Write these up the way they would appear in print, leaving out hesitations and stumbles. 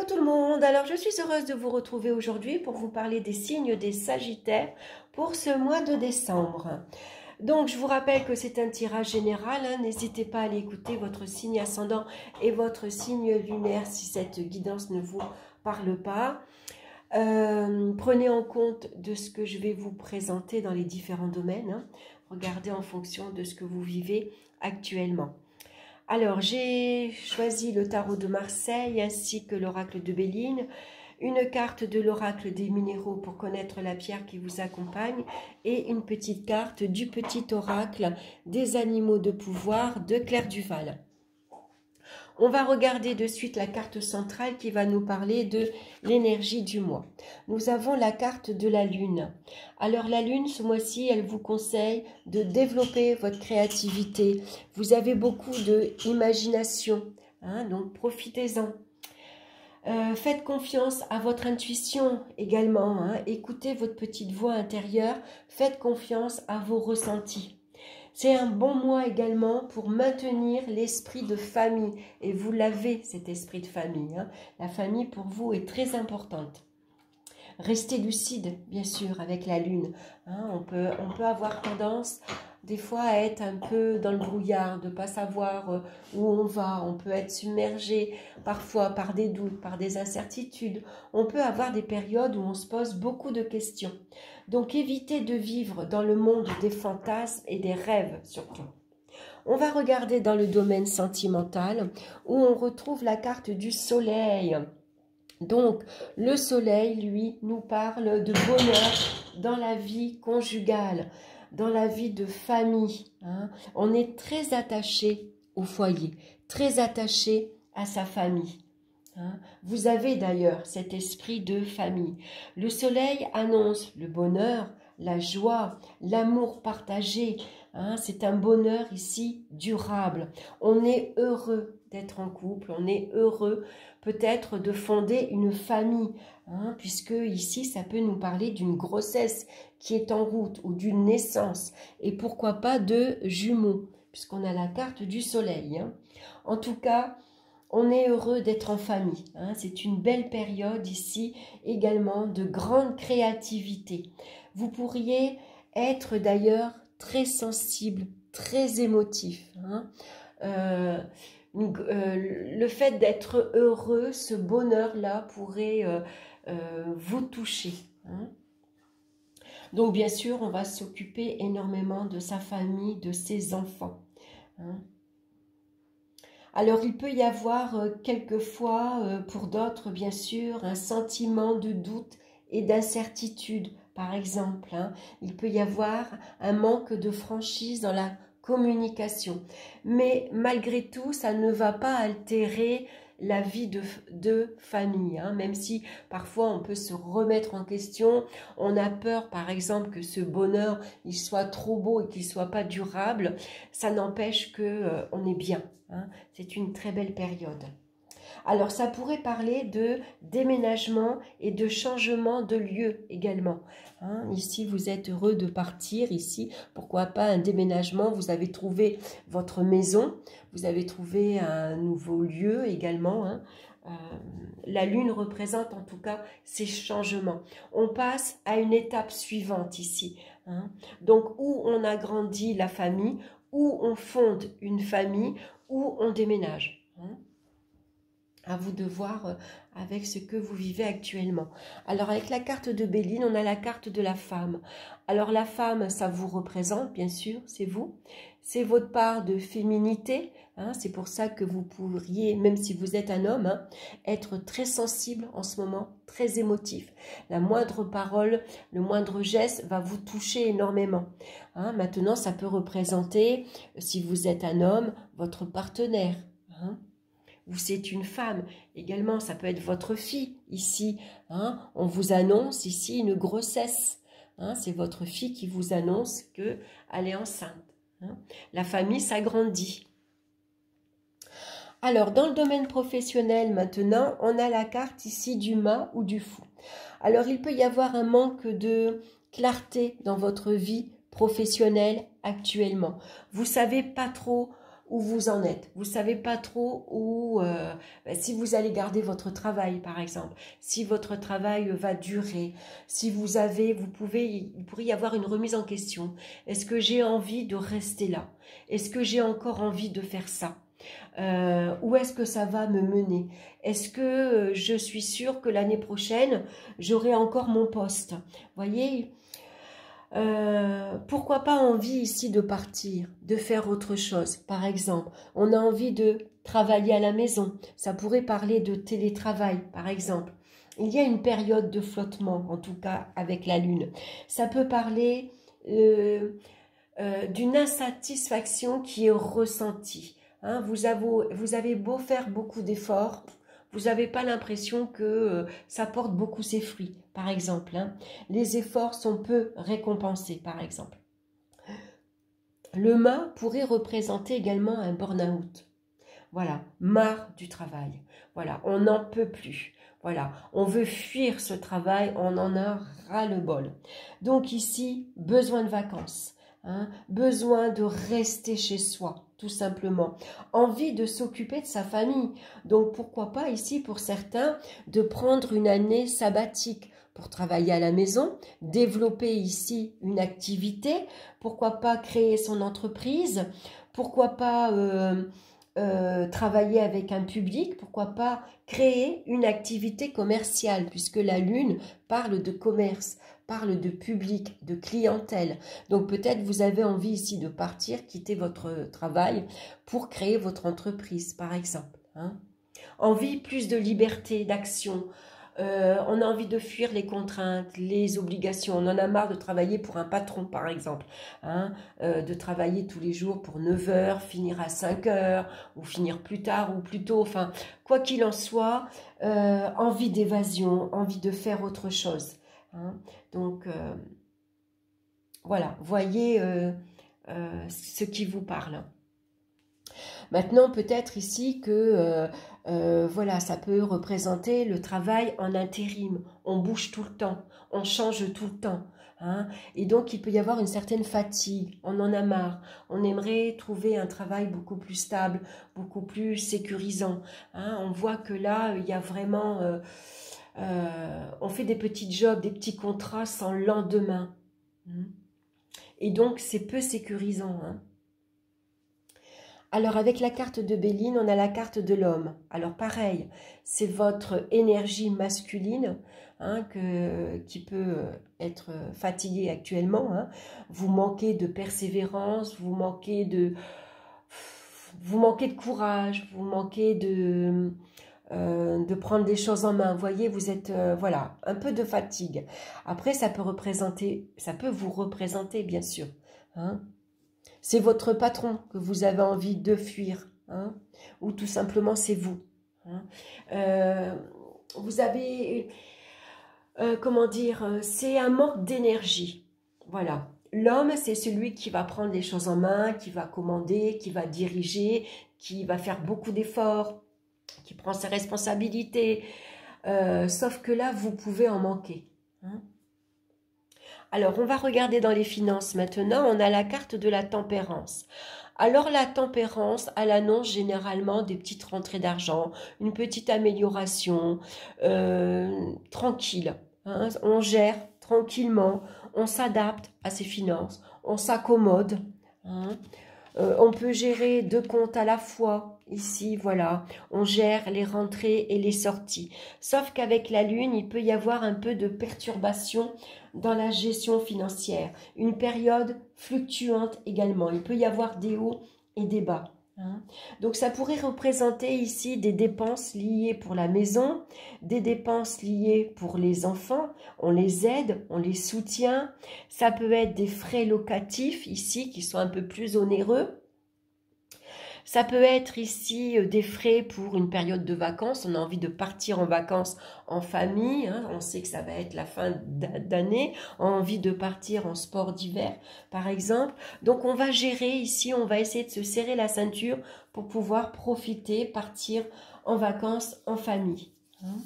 Hello tout le monde, alors je suis heureuse de vous retrouver aujourd'hui pour vous parler des signes des Sagittaires pour ce mois de décembre. Donc je vous rappelle que c'est un tirage général, n'hésitez pas à aller écouter votre signe ascendant et votre signe lunaire si cette guidance ne vous parle pas. Prenez en compte de ce que je vais vous présenter dans les différents domaines, regardez en fonction de ce que vous vivez actuellement. Alors, j'ai choisi le tarot de Marseille ainsi que l'oracle de Béline, une carte de l'oracle des minéraux pour connaître la pierre qui vous accompagne et une petite carte du petit oracle des animaux de pouvoir de Claire Duval. On va regarder de suite la carte centrale qui va nous parler de l'énergie du mois. Nous avons la carte de la lune. Alors la lune, ce mois-ci, elle vous conseille de développer votre créativité. Vous avez beaucoup d'imagination, donc profitez-en. Faites confiance à votre intuition également. Écoutez votre petite voix intérieure. Faites confiance à vos ressentis. C'est un bon mois également pour maintenir l'esprit de famille. Et vous l'avez, cet esprit de famille. La famille, pour vous, est très importante. Restez lucide, bien sûr, avec la lune. On peut avoir tendance, des fois, à être un peu dans le brouillard, de ne pas savoir où on va. On peut être submergé, parfois, par des doutes, par des incertitudes. On peut avoir des périodes où on se pose beaucoup de questions. Donc, évitez de vivre dans le monde des fantasmes et des rêves, surtout. On va regarder dans le domaine sentimental, où on retrouve la carte du soleil. Donc, le soleil, lui, nous parle de bonheur dans la vie conjugale, dans la vie de famille. On est très attaché au foyer, très attaché à sa famille. Vous avez d'ailleurs cet esprit de famille. Le soleil annonce le bonheur, la joie, l'amour partagé. C'est un bonheur ici durable. On est heureux d'être en couple, on est heureux peut-être de fonder une famille, puisque ici ça peut nous parler d'une grossesse qui est en route ou d'une naissance, et pourquoi pas de jumeaux, puisqu'on a la carte du soleil. En tout cas, on est heureux d'être en famille. C'est une belle période ici également de grande créativité. Vous pourriez être d'ailleurs très sensible, très émotif. Le fait d'être heureux, ce bonheur-là pourrait vous toucher. Donc bien sûr, on va s'occuper énormément de sa famille, de ses enfants. Alors, il peut y avoir quelquefois, pour d'autres, bien sûr, un sentiment de doute et d'incertitude, par exemple. Il peut y avoir un manque de franchise dans la communication. Mais malgré tout, ça ne va pas altérer la vie de famille, même si parfois on peut se remettre en question, on a peur par exemple que ce bonheur il soit trop beau et qu'il soit pas durable, ça n'empêche que on est bien, c'est une très belle période. Alors ça pourrait parler de déménagement et de changement de lieu également. Ici vous êtes heureux de partir, ici pourquoi pas un déménagement, vous avez trouvé votre maison, vous avez trouvé un nouveau lieu également. La lune représente en tout cas ces changements. On passe à une étape suivante ici. Donc où on agrandit la famille, où on fonde une famille, où on déménage. À vous de voir avec ce que vous vivez actuellement. Alors avec la carte de Béline, on a la carte de la femme. Alors la femme, ça vous représente, bien sûr, c'est vous. C'est votre part de féminité. C'est pour ça que vous pourriez, même si vous êtes un homme, être très sensible en ce moment, très émotif. La moindre parole, le moindre geste va vous toucher énormément. Maintenant, ça peut représenter, si vous êtes un homme, votre partenaire. Ou c'est une femme, également ça peut être votre fille ici, on vous annonce ici une grossesse, c'est votre fille qui vous annonce qu'elle est enceinte, la famille s'agrandit. Alors dans le domaine professionnel maintenant, on a la carte ici du mât ou du fou. Alors il peut y avoir un manque de clarté dans votre vie professionnelle actuellement, vous savez pas trop où vous en êtes. Vous savez pas trop où, si vous allez garder votre travail, par exemple, si votre travail va durer, si vous avez, il pourrait y avoir une remise en question. Est-ce que j'ai envie de rester là? Est-ce que j'ai encore envie de faire ça? Où est-ce que ça va me mener? Est-ce que je suis sûre que l'année prochaine, j'aurai encore mon poste? Voyez, pourquoi pas envie ici de partir, de faire autre chose? Par exemple, on a envie de travailler à la maison. Ça pourrait parler de télétravail, par exemple. Il y a une période de flottement, en tout cas avec la Lune. Ça peut parler d'une insatisfaction qui est ressentie. Hein, vous avez beau faire beaucoup d'efforts, vous n'avez pas l'impression que ça porte beaucoup ses fruits, par exemple. Hein. Les efforts sont peu récompensés, par exemple. Le mât pourrait représenter également un burn-out. Voilà, marre du travail. Voilà, on n'en peut plus. Voilà, on veut fuir ce travail, on en a ras-le-bol. Donc ici, besoin de vacances. Hein, besoin de rester chez soi, tout simplement. Envie de s'occuper de sa famille. Donc, pourquoi pas ici, pour certains, de prendre une année sabbatique pour travailler à la maison, développer ici une activité, pourquoi pas créer son entreprise, pourquoi pas travailler avec un public, pourquoi pas créer une activité commerciale, puisque la Lune parle de commerce, parle de public, de clientèle. Donc peut-être vous avez envie ici de partir, quitter votre travail pour créer votre entreprise, par exemple. Hein. Envie plus de liberté, d'action. On a envie de fuir les contraintes, les obligations. On en a marre de travailler pour un patron, par exemple. Hein, de travailler tous les jours pour 9 heures, finir à 5 heures, ou finir plus tard ou plus tôt. Enfin, quoi qu'il en soit, envie d'évasion, envie de faire autre chose. Hein. Donc, voilà, voyez ce qui vous parle. Maintenant, peut-être ici que voilà, ça peut représenter le travail en intérim. On bouge tout le temps, on change tout le temps. Hein, et donc, il peut y avoir une certaine fatigue, on en a marre. On aimerait trouver un travail beaucoup plus stable, beaucoup plus sécurisant. Hein, on voit que là, il y a vraiment... on fait des petits jobs, des petits contrats sans lendemain. Et donc, c'est peu sécurisant. Hein. Alors, avec la carte de Béline, on a la carte de l'homme. Alors, pareil, c'est votre énergie masculine hein, qui peut être fatiguée actuellement. Hein. Vous manquez de persévérance, vous manquez de courage, vous manquez de prendre les choses en main. Vous voyez, vous êtes, voilà, un peu de fatigue. Après, ça peut vous représenter, bien sûr. Hein. C'est votre patron que vous avez envie de fuir, hein, ou tout simplement c'est vous. Hein. Vous avez, comment dire, c'est un manque d'énergie. Voilà. L'homme, c'est celui qui va prendre les choses en main, qui va commander, qui va diriger, qui va faire beaucoup d'efforts, qui prend ses responsabilités. Sauf que là, vous pouvez en manquer. Hein. Alors, on va regarder dans les finances maintenant. On a la carte de la tempérance. Alors, la tempérance, elle annonce généralement des petites rentrées d'argent, une petite amélioration, tranquille. Hein, on gère tranquillement, on s'adapte à ses finances, on s'accommode. Hein. On peut gérer 2 comptes à la fois. Ici, voilà, on gère les rentrées et les sorties. Sauf qu'avec la Lune, il peut y avoir un peu de perturbation dans la gestion financière. Une période fluctuante également. Il peut y avoir des hauts et des bas. Hein. Donc, ça pourrait représenter ici des dépenses liées pour la maison, des dépenses liées pour les enfants. On les aide, on les soutient. Ça peut être des frais locatifs ici qui sont un peu plus onéreux. Ça peut être ici des frais pour une période de vacances. On a envie de partir en vacances en famille. Hein. On sait que ça va être la fin d'année. On a envie de partir en sport d'hiver, par exemple. Donc, on va gérer ici, on va essayer de se serrer la ceinture pour pouvoir profiter, partir en vacances en famille. Hein.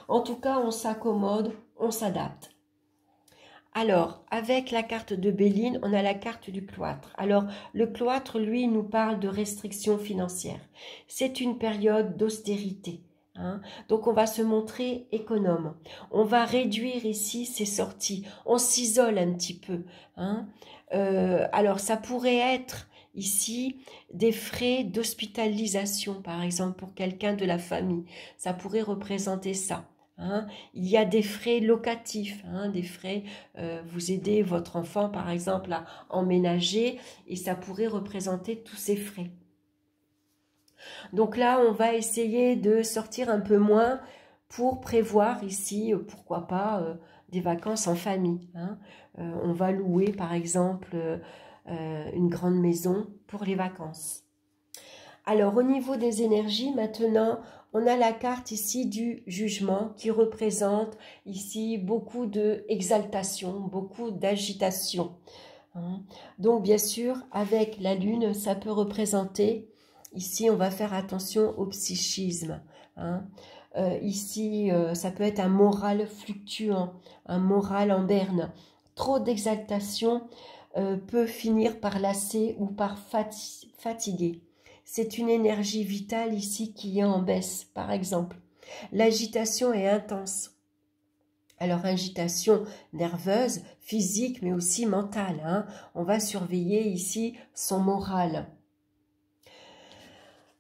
En tout cas, on s'accommode, on s'adapte. Alors, avec la carte de Béline, on a la carte du cloître. Alors, le cloître, lui, nous parle de restrictions financières. C'est une période d'austérité. Hein. Donc, on va se montrer économe. On va réduire ici ses sorties. On s'isole un petit peu. Hein. Alors, ça pourrait être ici des frais d'hospitalisation, par exemple, pour quelqu'un de la famille. Ça pourrait représenter ça. Hein. Il y a des frais locatifs, hein, des frais, vous aidez votre enfant par exemple à emménager et ça pourrait représenter tous ces frais. Donc là, on va essayer de sortir un peu moins pour prévoir ici, pourquoi pas, des vacances en famille. Hein. On va louer par exemple une grande maison pour les vacances. Alors, au niveau des énergies, maintenant, on a la carte ici du jugement qui représente ici beaucoup d'exaltation, beaucoup d'agitation. Hein. Donc, bien sûr, avec la lune, ça peut représenter, ici, on va faire attention au psychisme. Hein. Ici, ça peut être un moral fluctuant, un moral en berne. Trop d'exaltation peut finir par lasser ou par fatiguer. C'est une énergie vitale ici qui est en baisse, par exemple. L'agitation est intense. Alors, agitation nerveuse, physique, mais aussi mentale. Hein. On va surveiller ici son moral.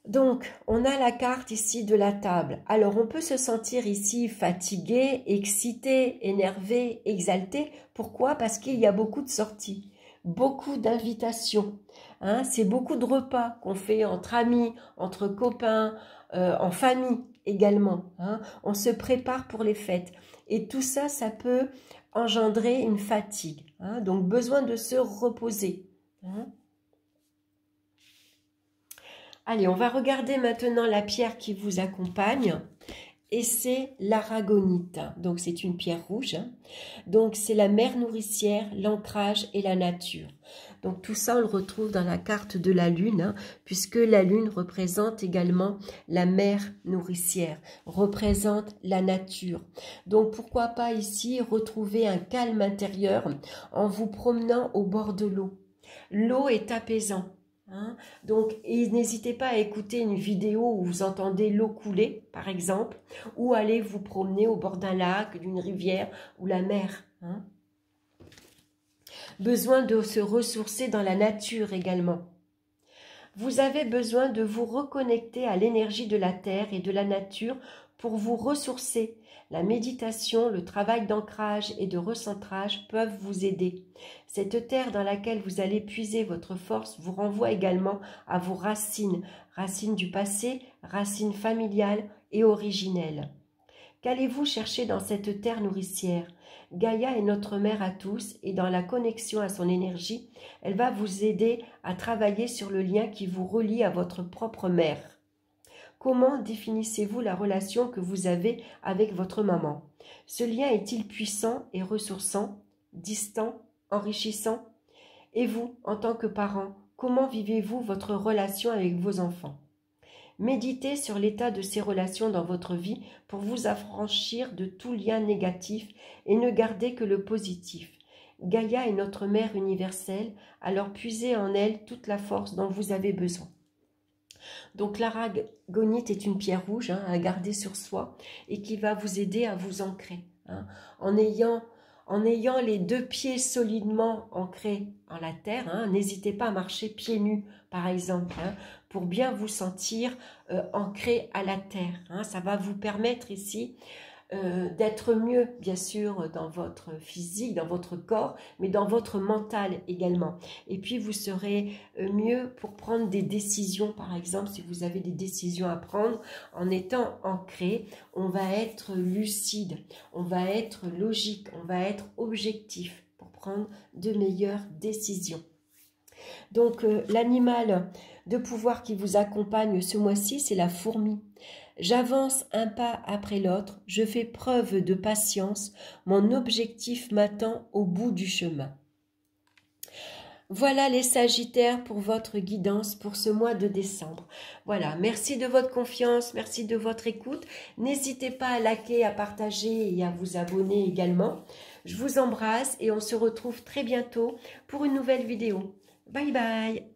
Donc, on a la carte ici de la table. Alors, on peut se sentir ici fatigué, excité, énervé, exalté. Pourquoi? Parce qu'il y a beaucoup de sorties, beaucoup d'invitations. Hein, c'est beaucoup de repas qu'on fait entre amis, entre copains, en famille également. Hein. On se prépare pour les fêtes. Et tout ça, ça peut engendrer une fatigue. Hein, donc, besoin de se reposer. Hein. Allez, on va regarder maintenant la pierre qui vous accompagne. Et c'est l'aragonite. Donc, c'est une pierre rouge. Donc, c'est la mère nourricière, l'ancrage et la nature. Donc, tout ça, on le retrouve dans la carte de la lune, hein, puisque la lune représente également la mère nourricière, représente la nature. Donc, pourquoi pas ici retrouver un calme intérieur en vous promenant au bord de l'eau. L'eau est apaisante. Hein. Donc, n'hésitez pas à écouter une vidéo où vous entendez l'eau couler, par exemple, ou aller vous promener au bord d'un lac, d'une rivière ou la mer. Hein. Besoin de se ressourcer dans la nature également. Vous avez besoin de vous reconnecter à l'énergie de la terre et de la nature pour vous ressourcer. La méditation, le travail d'ancrage et de recentrage peuvent vous aider. Cette terre dans laquelle vous allez puiser votre force vous renvoie également à vos racines, racines du passé, racines familiales et originelles. Qu'allez-vous chercher dans cette terre nourricière? Gaïa est notre mère à tous et dans la connexion à son énergie, elle va vous aider à travailler sur le lien qui vous relie à votre propre mère. Comment définissez-vous la relation que vous avez avec votre maman? Ce lien est-il puissant et ressourçant, distant, enrichissant? Et vous, en tant que parent, comment vivez-vous votre relation avec vos enfants? Méditez sur l'état de ces relations dans votre vie pour vous affranchir de tout lien négatif et ne garder que le positif. Gaïa est notre mère universelle, alors puisez en elle toute la force dont vous avez besoin. Donc l'aragonite est une pierre rouge, hein, à garder sur soi et qui va vous aider à vous ancrer. Hein, en ayant les deux pieds solidement ancrés en la terre. Hein, n'hésitez pas à marcher pieds nus, par exemple, hein, pour bien vous sentir ancré à la terre. Hein, ça va vous permettre ici d'être mieux, bien sûr, dans votre physique, dans votre corps, mais dans votre mental également. Et puis, vous serez mieux pour prendre des décisions, par exemple, si vous avez des décisions à prendre, en étant ancré, on va être lucide, on va être logique, on va être objectif pour prendre de meilleures décisions. Donc, l'animal de pouvoir qui vous accompagne ce mois-ci, c'est la fourmi. J'avance un pas après l'autre, je fais preuve de patience, mon objectif m'attend au bout du chemin. Voilà les Sagittaires pour votre guidance pour ce mois de décembre. Voilà, merci de votre confiance, merci de votre écoute. N'hésitez pas à liker, à partager et à vous abonner également. Je vous embrasse et on se retrouve très bientôt pour une nouvelle vidéo. Bye bye!